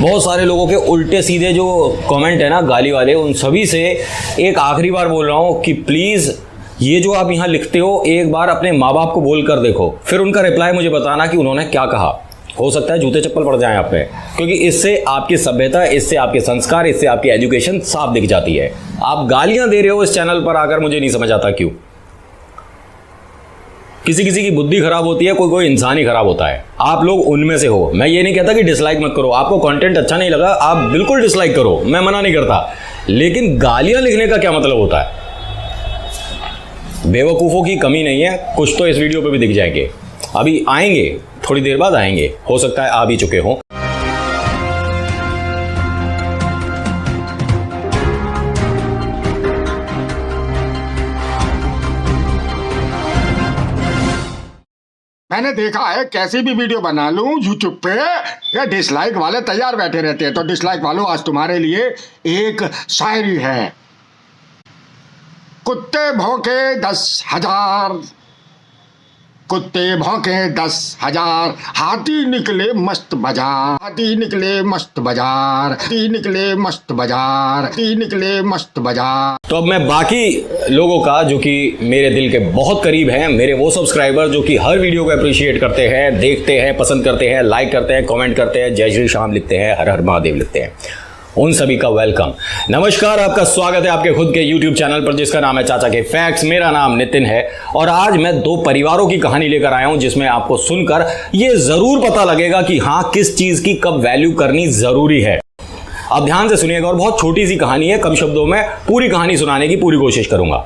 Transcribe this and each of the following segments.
बहुत सारे लोगों के उल्टे सीधे जो कमेंट है ना गाली वाले, उन सभी से एक आखिरी बार बोल रहा हूँ कि प्लीज़ ये जो आप यहाँ लिखते हो एक बार अपने माँ बाप को बोल कर देखो, फिर उनका रिप्लाई मुझे बताना कि उन्होंने क्या कहा। हो सकता है जूते चप्पल पड़ जाएं आप पे, क्योंकि इससे आपकी सभ्यता, इससे आपके संस्कार, इससे आपकी एजुकेशन साफ दिख जाती है। आप गालियां दे रहे हो इस चैनल पर आकर, मुझे नहीं समझ आता क्यों। किसी किसी की बुद्धि खराब होती है, कोई कोई इंसान ही खराब होता है। आप लोग उनमें से हो। मैं ये नहीं कहता कि डिसलाइक मत करो, आपको कंटेंट अच्छा नहीं लगा आप बिल्कुल डिसलाइक करो, मैं मना नहीं करता, लेकिन गालियां लिखने का क्या मतलब होता है? बेवकूफ़ों की कमी नहीं है, कुछ तो इस वीडियो पे भी दिख जाएंगे। अभी आएंगे, थोड़ी देर बाद आएंगे, हो सकता है आ भी चुके हों। मैंने देखा है कैसी भी वीडियो बना लूं यूट्यूब पे, ये डिसलाइक वाले तैयार बैठे रहते हैं। तो डिसलाइक वालों, आज तुम्हारे लिए एक शायरी है। कुत्ते भौंके 10,000, कुत्ते भौंके 10,000, हाथी निकले मस्त बाजार, हाथी निकले मस्त बाजार, हाथी निकले मस्त बाजार, हाथी निकले मस्त बाजार। तो अब मैं बाकी लोगों का, जो कि मेरे दिल के बहुत करीब हैं, मेरे वो सब्सक्राइबर जो कि हर वीडियो को अप्रिशिएट करते हैं, देखते हैं, पसंद करते हैं, लाइक करते हैं, कमेंट करते हैं, जय श्री श्याम लिखते हैं, हर हर महादेव लिखते हैं, उन सभी का वेलकम, नमस्कार, आपका स्वागत है आपके खुद के YouTube चैनल पर जिसका नाम है चाचा के फैक्ट्स। मेरा नाम नितिन है और आज मैं दो परिवारों की कहानी लेकर आया हूं, जिसमें आपको सुनकर ये जरूर पता लगेगा कि हाँ, किस चीज की कब वैल्यू करनी जरूरी है। अब ध्यान से सुनिएगा, और बहुत छोटी सी कहानी है, कम शब्दों में पूरी कहानी सुनाने की पूरी कोशिश करूंगा।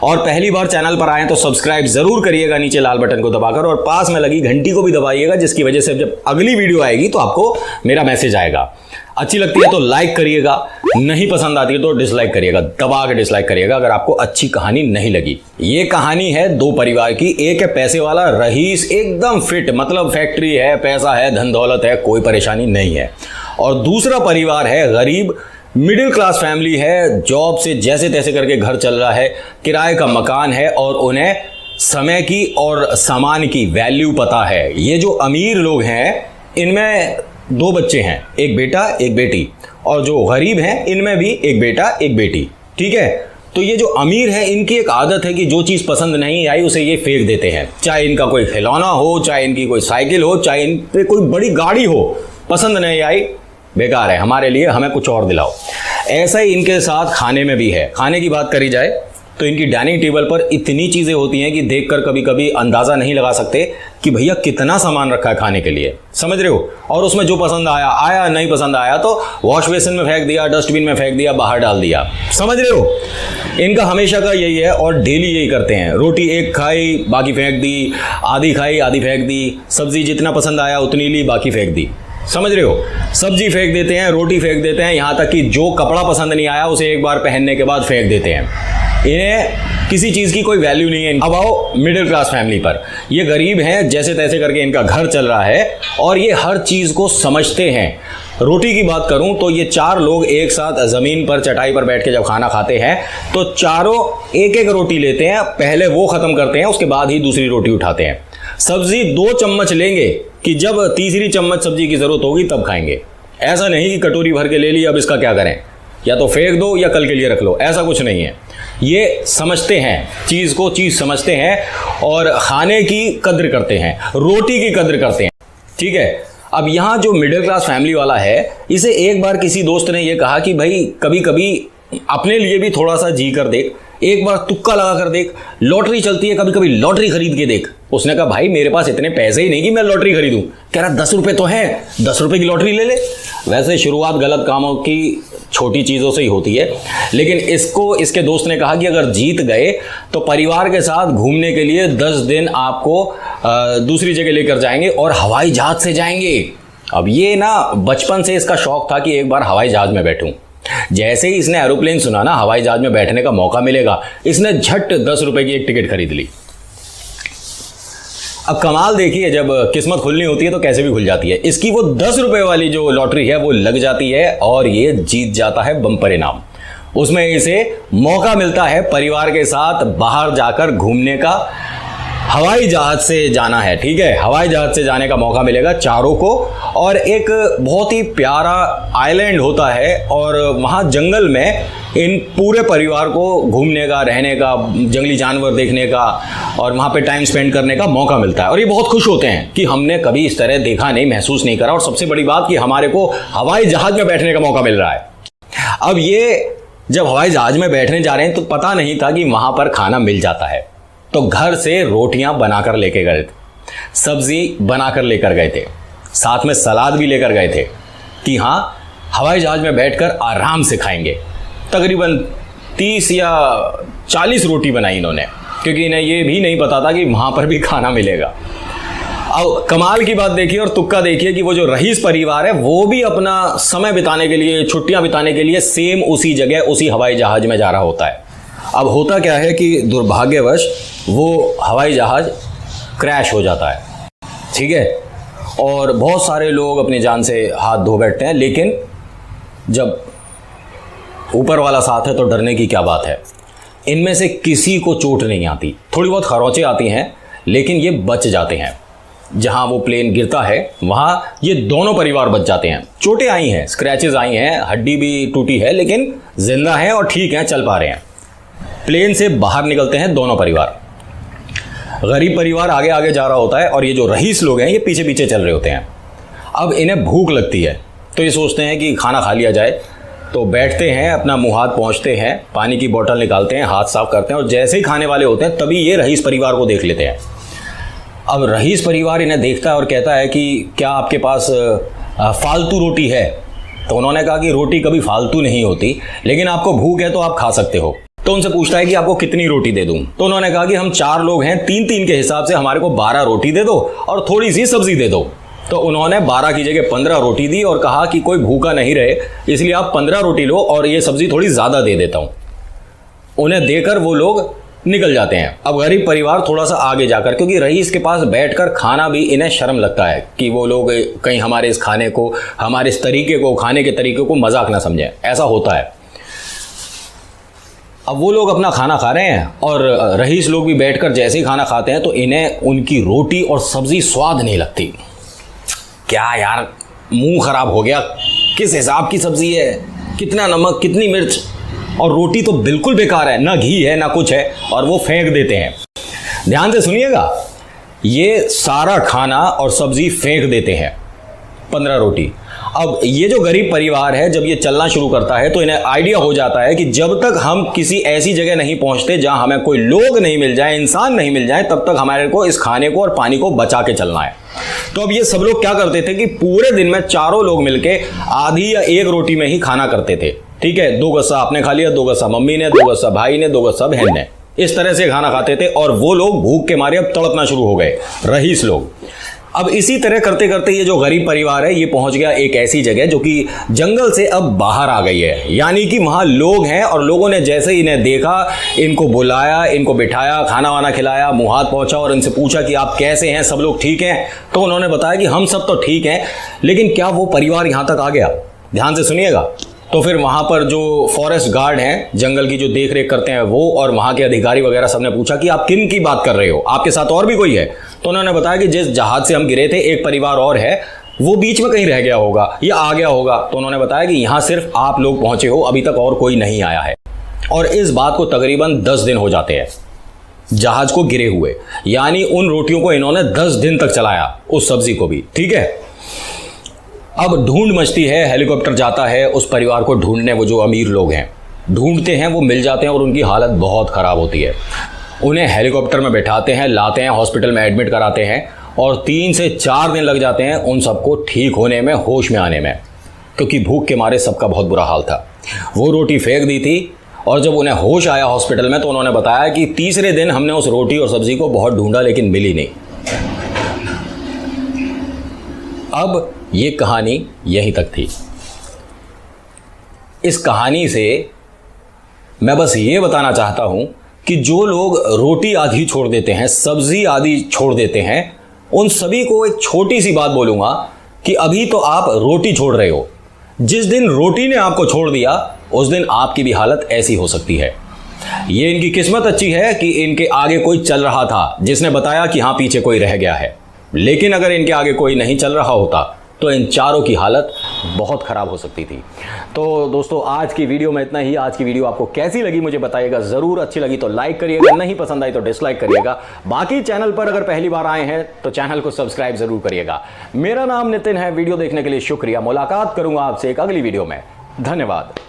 और पहली बार चैनल पर आए तो सब्सक्राइब जरूर करिएगा नीचे लाल बटन को दबाकर, और पास में लगी घंटी को भी दबाइएगा, जिसकी वजह से जब अगली वीडियो आएगी तो आपको मेरा मैसेज आएगा। अच्छी लगती है तो लाइक करिएगा, नहीं पसंद आती है तो डिसलाइक करिएगा, दबा के डिसलाइक करिएगा अगर आपको अच्छी कहानी नहीं लगी। ये कहानी है दो परिवार की। एक है पैसे वाला रईस, एकदम फिट, मतलब फैक्ट्री है, पैसा है, धन दौलत है, कोई परेशानी नहीं है। और दूसरा परिवार है गरीब, मिडिल क्लास फैमिली है, जॉब से जैसे तैसे करके घर चल रहा है, किराए का मकान है और उन्हें समय की और सामान की वैल्यू पता है। ये जो अमीर लोग हैं इनमें दो बच्चे हैं, एक बेटा एक बेटी, और जो गरीब हैं इनमें भी एक बेटा एक बेटी। ठीक है, तो ये जो अमीर है इनकी एक आदत है कि जो चीज़ पसंद नहीं आई उसे ये फेंक देते हैं। चाहे इनका कोई खिलौना हो, चाहे इनकी कोई साइकिल हो, चाहे इन पे कोई बड़ी गाड़ी हो, पसंद नहीं आई, बेकार है हमारे लिए, हमें कुछ और दिलाओ। ऐसा ही इनके साथ खाने में भी है। खाने की बात करी जाए तो इनकी डाइनिंग टेबल पर इतनी चीज़ें होती हैं कि देखकर कभी कभी अंदाज़ा नहीं लगा सकते कि भैया कितना सामान रखा है खाने के लिए, समझ रहे हो। और उसमें जो पसंद आया आया, नहीं पसंद आया तो वॉश बेसिन में फेंक दिया, डस्टबिन में फेंक दिया, बाहर डाल दिया, समझ रहे हो। इनका हमेशा का यही है और डेली यही करते हैं। रोटी एक खाई, बाकी फेंक दी, आधी खाई, आधी फेंक दी, सब्जी जितना पसंद आया उतनी ली, बाकी फेंक दी, समझ रहे हो। सब्जी फेंक देते हैं, रोटी फेंक देते हैं, यहाँ तक कि जो कपड़ा पसंद नहीं आया उसे एक बार पहनने के बाद फेंक देते हैं। इन्हें किसी चीज़ की कोई वैल्यू नहीं है। अब आओ मिडिल क्लास फैमिली पर। ये गरीब हैं, जैसे तैसे करके इनका घर चल रहा है और ये हर चीज़ को समझते हैं। रोटी की बात करूं तो ये चार लोग एक साथ ज़मीन पर चटाई पर बैठ के जब खाना खाते हैं तो चारों एक एक रोटी लेते हैं, पहले वो ख़त्म करते हैं, उसके बाद ही दूसरी रोटी उठाते हैं। सब्जी 2 चम्मच लेंगे कि जब तीसरी चम्मच सब्जी की ज़रूरत होगी तब खाएंगे। ऐसा नहीं कि कटोरी भर के ले ली, अब इसका क्या करें, या तो फेंक दो या कल के लिए रख लो, ऐसा कुछ नहीं है। ये समझते हैं चीज़ को, चीज़ समझते हैं और खाने की कद्र करते हैं, रोटी की कद्र करते हैं। ठीक है, अब यहाँ जो मिडिल क्लास फैमिली वाला है, इसे एक बार किसी दोस्त ने ये कहा कि भाई कभी कभी अपने लिए भी थोड़ा सा जी कर देख, एक बार तुक्का लगा कर देख, लॉटरी चलती है, कभी कभी लॉटरी खरीद के देख। उसने कहा भाई मेरे पास इतने पैसे ही नहीं कि मैं लॉटरी खरीदूं। कह रहा 10 रुपये तो हैं, 10 रुपये की लॉटरी ले ले। वैसे शुरुआत गलत कामों की छोटी चीज़ों से ही होती है, लेकिन इसके दोस्त ने कहा कि अगर जीत गए तो परिवार के साथ घूमने के लिए 10 दिन आपको दूसरी जगह लेकर जाएंगे और हवाई जहाज से जाएंगे। अब ये ना बचपन से इसका शौक था कि एक बार हवाई जहाज में बैठूं। जैसे ही इसने एरोप्लेन सुना ना, हवाई जहाज में बैठने का मौका मिलेगा, इसने झट 10 रुपए की एक टिकट खरीद ली। अब कमाल देखिए, जब किस्मत खुलनी होती है तो कैसे भी खुल जाती है। इसकी वो 10 रुपए वाली जो लॉटरी है वो लग जाती है और ये जीत जाता है बम्पर इनाम। उसमें इसे मौका मिलता है परिवार के साथ बाहर जाकर घूमने का, हवाई जहाज से जाना है, ठीक है, हवाई जहाज से जाने का मौका मिलेगा चारों को। और एक बहुत ही प्यारा आइलैंड होता है और वहाँ जंगल में इन पूरे परिवार को घूमने का, रहने का, जंगली जानवर देखने का और वहाँ पे टाइम स्पेंड करने का मौका मिलता है। और ये बहुत खुश होते हैं कि हमने कभी इस तरह देखा नहीं, महसूस नहीं करा, और सबसे बड़ी बात कि हमारे को हवाई जहाज में बैठने का मौका मिल रहा है। अब ये जब हवाई जहाज में बैठने जा रहे हैं तो पता नहीं था कि वहाँ पर खाना मिल जाता है। तो घर से रोटियां बनाकर लेके गए थे, सब्जी बनाकर लेकर गए थे, साथ में सलाद भी लेकर गए थे कि हाँ हवाई जहाज में बैठकर आराम से खाएंगे। तकरीबन 30 या 40 रोटी बनाई इन्होंने, क्योंकि इन्हें ये भी नहीं पता था कि वहाँ पर भी खाना मिलेगा। अब कमाल की बात देखिए और तुक्का देखिए कि वो जो रईस परिवार है वो भी अपना समय बिताने के लिए, छुट्टियां बिताने के लिए सेम उसी जगह, उसी हवाई जहाज में जा रहा होता है। अब होता क्या है कि दुर्भाग्यवश वो हवाई जहाज क्रैश हो जाता है, ठीक है, और बहुत सारे लोग अपनी जान से हाथ धो बैठते हैं। लेकिन जब ऊपर वाला साथ है तो डरने की क्या बात है। इनमें से किसी को चोट नहीं आती, थोड़ी बहुत खरोंचें आती हैं, लेकिन ये बच जाते हैं। जहां वो प्लेन गिरता है वहां ये दोनों परिवार बच जाते हैं। चोटें आई हैं, स्क्रैचेस आई हैं, हड्डी भी टूटी है, लेकिन जिंदा हैं और ठीक हैं, चल पा रहे हैं। प्लेन से बाहर निकलते हैं दोनों परिवार। गरीब परिवार आगे आगे जा रहा होता है और ये जो रईस लोग हैं ये पीछे पीछे चल रहे होते हैं। अब इन्हें भूख लगती है तो ये सोचते हैं कि खाना खा लिया जाए, तो बैठते हैं, अपना मुंह हाथ पोंछते हैं, पानी की बोतल निकालते हैं, हाथ साफ करते हैं, और जैसे ही खाने वाले होते हैं तभी ये रईस परिवार को देख लेते हैं। अब रईस परिवार इन्हें देखता है और कहता है कि क्या आपके पास फालतू रोटी है? तो उन्होंने कहा कि रोटी कभी फालतू नहीं होती, लेकिन आपको भूख है तो आप खा सकते हो। तो उनसे पूछता है कि आपको कितनी रोटी दे दूं? तो उन्होंने कहा कि हम 4 लोग हैं, 3-3 के हिसाब से हमारे को 12 रोटी दे दो और थोड़ी सी सब्जी दे दो। तो उन्होंने 12 की जगह 15 रोटी दी और कहा कि कोई भूखा नहीं रहे, इसलिए आप 15 रोटी लो और ये सब्जी थोड़ी ज़्यादा दे देता हूँ। उन्हें देकर वो लोग निकल जाते हैं। अब गरीब परिवार थोड़ा सा आगे जाकर, क्योंकि रईस के पास बैठकर खाना भी इन्हें शर्म लगता है कि वो लोग कहीं हमारे इस खाने को, हमारे इस तरीके को, खाने के तरीके को मजाक ना समझें, ऐसा होता है। अब वो लोग अपना खाना खा रहे हैं और रईस लोग भी बैठकर जैसे ही खाना खाते हैं तो इन्हें उनकी रोटी और सब्जी स्वाद नहीं लगती। क्या यार, मुंह खराब हो गया, किस हिसाब की सब्जी है, कितना नमक, कितनी मिर्च, और रोटी तो बिल्कुल बेकार है, ना घी है ना कुछ है, और वो फेंक देते हैं। ध्यान से सुनिएगा, ये सारा खाना और सब्जी फेंक देते हैं, 15 रोटी। अब ये जो गरीब परिवार है जब ये चलना शुरू करता है तो इन्हें आइडिया हो जाता है कि जब तक हम किसी ऐसी जगह नहीं पहुंचते जहां हमें कोई लोग नहीं मिल जाए, इंसान नहीं मिल जाए, तब तक हमारे को इस खाने को और पानी को बचा के चलना है। तो अब ये सब लोग क्या करते थे कि पूरे दिन में चारों लोग मिलके आधी या एक रोटी में ही खाना करते थे, ठीक है। 2 गस्सा आपने खा लिया, 2 गस्सा मम्मी ने, 2 गस्सा भाई ने, 2 गस्सा बहन ने, इस तरह से खाना खाते थे। और वो लोग भूख के मारे अब तड़पना शुरू हो गए, रईस लोग। अब इसी तरह करते करते ये जो गरीब परिवार है ये पहुंच गया एक ऐसी जगह जो कि जंगल से अब बाहर आ गई है, यानी कि वहां लोग हैं और लोगों ने जैसे ही इन्हें देखा, इनको बुलाया, इनको बिठाया, खाना वाना खिलाया, मुंह हाथ पहुंचा और इनसे पूछा कि आप कैसे हैं, सब लोग ठीक हैं? तो उन्होंने बताया कि हम सब तो ठीक हैं, लेकिन क्या वो परिवार यहां तक आ गया? ध्यान से सुनिएगा। तो फिर वहाँ पर जो फॉरेस्ट गार्ड हैं, जंगल की जो देख रेख करते हैं वो, और वहाँ के अधिकारी वगैरह सबने पूछा कि आप किन की बात कर रहे हो, आपके साथ और भी कोई है? तो उन्होंने बताया कि जिस जहाज से हम गिरे थे एक परिवार और है, वो बीच में कहीं रह गया होगा या आ गया होगा। तो उन्होंने बताया कि यहाँ सिर्फ आप लोग पहुंचे हो, अभी तक और कोई नहीं आया है। और इस बात को तकरीबन 10 दिन हो जाते हैं जहाज को गिरे हुए, यानी उन रोटियों को इन्होंने 10 दिन तक चलाया, उस सब्जी को भी, ठीक है। अब ढूंढ मचती है, हेलीकॉप्टर जाता है उस परिवार को ढूंढने। वो जो अमीर लोग हैं ढूंढते हैं, वो मिल जाते हैं और उनकी हालत बहुत ख़राब होती है। उन्हें हेलीकॉप्टर में बैठाते हैं, लाते हैं, हॉस्पिटल में एडमिट कराते हैं और 3 से 4 दिन लग जाते हैं उन सबको ठीक होने में, होश में आने में, क्योंकि भूख के मारे सबका बहुत बुरा हाल था। वो रोटी फेंक दी थी और जब उन्हें होश आया हॉस्पिटल में तो उन्होंने बताया कि तीसरे दिन हमने उस रोटी और सब्जी को बहुत ढूंढा लेकिन मिली नहीं। अब ये कहानी यहीं तक थी। इस कहानी से मैं बस ये बताना चाहता हूं कि जो लोग रोटी आधी छोड़ देते हैं, सब्जी आधी छोड़ देते हैं, उन सभी को एक छोटी सी बात बोलूंगा कि अभी तो आप रोटी छोड़ रहे हो, जिस दिन रोटी ने आपको छोड़ दिया उस दिन आपकी भी हालत ऐसी हो सकती है। ये इनकी किस्मत अच्छी है कि इनके आगे कोई चल रहा था जिसने बताया कि हाँ पीछे कोई रह गया है, लेकिन अगर इनके आगे कोई नहीं चल रहा होता तो इन चारों की हालत बहुत ख़राब हो सकती थी। तो दोस्तों आज की वीडियो में इतना ही। आज की वीडियो आपको कैसी लगी मुझे बताइएगा ज़रूर। अच्छी लगी तो लाइक करिएगा, नहीं पसंद आई तो डिसलाइक करिएगा। बाकी चैनल पर अगर पहली बार आए हैं तो चैनल को सब्सक्राइब ज़रूर करिएगा। मेरा नाम नितिन है। वीडियो देखने के लिए शुक्रिया। मुलाकात करूंगा आपसे एक अगली वीडियो में। धन्यवाद।